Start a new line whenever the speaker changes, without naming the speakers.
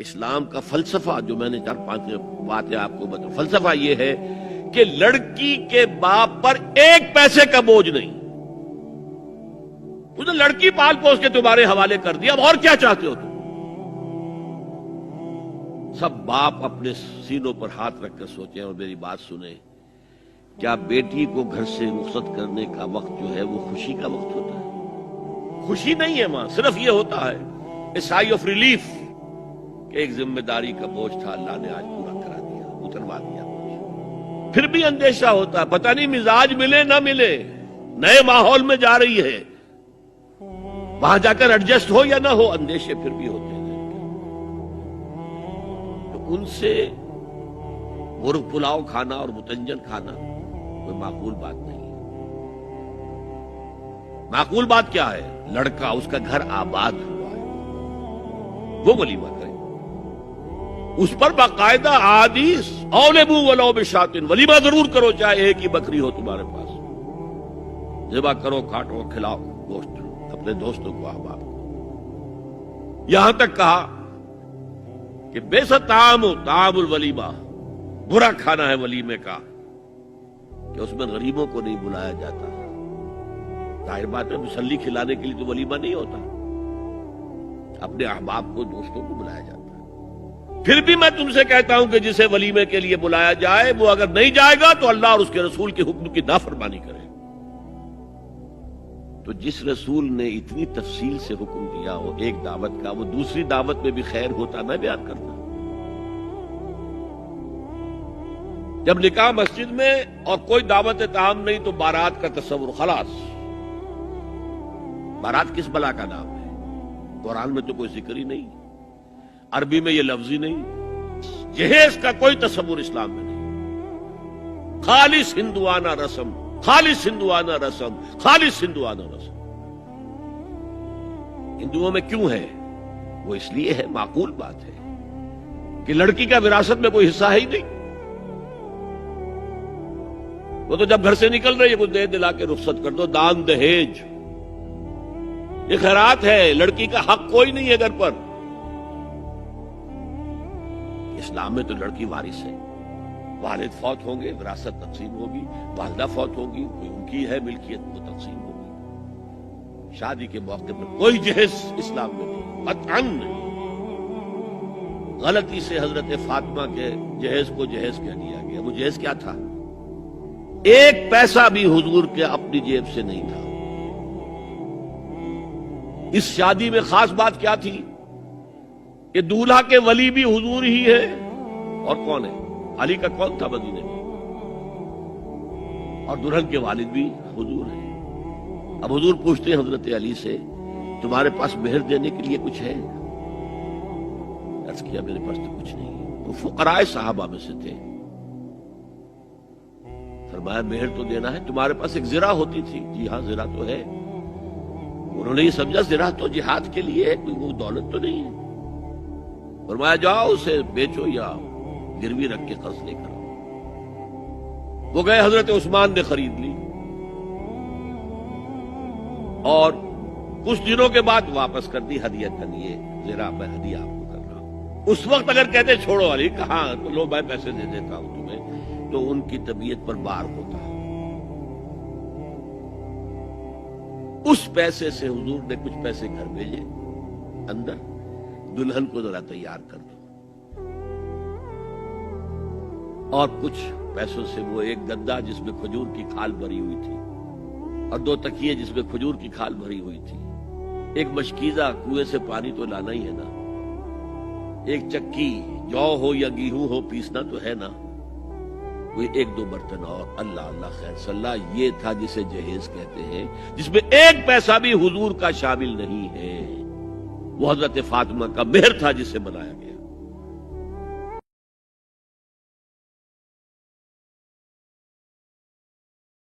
اسلام کا فلسفہ جو میں نے 4-5 باتیں آپ کو بتا، فلسفہ یہ ہے کہ لڑکی کے باپ پر 1 پیسے کا بوجھ نہیں. اس نے لڑکی پال پوس کے تمہارے حوالے کر دیا، اب اور کیا چاہتے ہو تم؟ سب باپ اپنے سینوں پر ہاتھ رکھ کر سوچیں اور میری بات سنیں. کیا بیٹی کو گھر سے رخصت کرنے کا وقت جو ہے وہ خوشی کا وقت ہوتا ہے؟ خوشی نہیں ہے ماں، صرف یہ ہوتا ہے اے سائی آف ریلیف کہ ایک ذمہ داری کا بوجھ تھا، اللہ نے آج پورا کرا دیا، اتروا دیا بوجھ. پھر بھی اندیشہ ہوتا ہے، پتہ نہیں مزاج ملے نہ ملے، نئے ماحول میں جا رہی ہے، وہاں جا کر ایڈجسٹ ہو یا نہ ہو، اندیشے پھر بھی ہوتے ہیں. تو ان سے مرغ پلاؤ کھانا اور متنجن کھانا کوئی معقول بات نہیں ہے. معقول بات کیا ہے؟ لڑکا، اس کا گھر آباد ہوا ہے، وہ ولیمہ کرے، اس پر باقاعدہ حدیث اولبو ولو بشاتن، ولیمہ ضرور کرو چاہے ایک ہی بکری ہو تمہارے پاس، ذبح کرو، کاٹو، کھلاؤ گوشت اپنے دوستوں کو، احباب کو. یہاں تک کہا کہ بیسا طعام الولیمہ، برا کھانا ہے ولیمے کا کہ اس میں غریبوں کو نہیں بلایا جاتا. ظاہر بات ہے، مسلی کھلانے کے لیے تو ولیمہ نہیں ہوتا، اپنے احباب کو، دوستوں کو بلایا جاتا ہے. پھر بھی میں تم سے کہتا ہوں کہ جسے ولیمے کے لیے بلایا جائے وہ اگر نہیں جائے گا تو اللہ اور اس کے رسول کے حکم کی نافرمانی کرے. تو جس رسول نے اتنی تفصیل سے حکم دیا ہو ایک دعوت کا، وہ دوسری دعوت میں بھی خیر ہوتا میں بیان کرتا. جب نکاح مسجد میں اور کوئی دعوت طعام نہیں تو بارات کا تصور، خلاص. بارات کس بلا کا نام ہے؟ قرآن میں تو کوئی ذکر ہی نہیں، عربی میں یہ لفظ ہی نہیں، جہیز کا کوئی تصور اسلام میں نہیں. خالص ہندوانہ رسم، خالص ہندوانہ رسم، خالص ہندوانہ رسم. ہندوؤں میں کیوں ہے؟ وہ اس لیے ہے، معقول بات ہے کہ لڑکی کا وراثت میں کوئی حصہ ہے ہی نہیں. وہ تو جب گھر سے نکل رہی ہے کچھ دے دلا کے رخصت کر دو، دان دہیج یہ خیرات ہے، لڑکی کا حق کوئی نہیں ہے گھر پر. اسلام میں تو لڑکی وارث ہے، والد فوت ہوں گے وراثت تقسیم ہوگی، والدہ فوت ہوگی کوئی ان کی ہے ملکیت وہ تقسیم ہوگی. شادی کے موقع پر کوئی جہیز اسلام میں نہیں، قطعاً نہیں. غلطی سے حضرت فاطمہ کے جہیز کو جہیز کہہ دیا گیا. وہ جہیز کیا تھا؟ 1 پیسہ بھی حضور کے اپنی جیب سے نہیں تھا. اس شادی میں خاص بات کیا تھی کہ دولہا کے ولی بھی حضور ہی ہے. اور کون ہے؟ علی کا کون تھا مدینے میں؟ اور دلہن کے والد بھی حضور ہیں. اب حضور پوچھتے ہیں حضرت علی سے، تمہارے پاس مہر دینے کے لیے کچھ ہے؟ عرض کیا میرے پاس تو کچھ نہیں. وہ فقراء صحابہ میں سے تھے. فرمایا مہر تو دینا ہے، تمہارے پاس ایک زرہ ہوتی تھی؟ جی ہاں زرہ تو ہے. انہوں نے یہ سمجھا زرہ تو جہاد کے لیے ہے، کوئی وہ دولت تو نہیں ہے. فرمایا جاؤ اسے بیچو یا گروی رکھ کے قرض لے کر. وہ گئے، حضرت عثمان نے خرید لی اور کچھ دنوں کے بعد واپس کر دی ہدیتاً. یہ زرہ میں ہدیہ آپ کو کر رہا ہوں. اس وقت اگر کہتے چھوڑو علی، کہاں تو لو میں پیسے دے دیتا ہوں تمہیں، تو ان کی طبیعت پر بار ہوتا. اس پیسے سے حضور نے کچھ پیسے گھر بھیجے اندر، دلہن کو ذرا تیار کر دو. اور کچھ پیسوں سے وہ ایک گدا جس میں کھجور کی کھال بھری ہوئی تھی، اور 2 تکیے جس میں کھجور کی کھال بھری ہوئی تھی، ایک مشکیزہ، کنویں سے پانی تو لانا ہی ہے نا، ایک چکی، جو ہو یا گیہوں ہو پیسنا تو ہے نا، کوئی 1-2 برتن اور. اللہ اللہ خیر صلی اللہ، یہ تھا جسے جہیز کہتے ہیں، جس میں 1 پیسہ بھی حضور کا شامل نہیں ہے. وہ حضرت فاطمہ کا مہر تھا جسے بنایا گیا.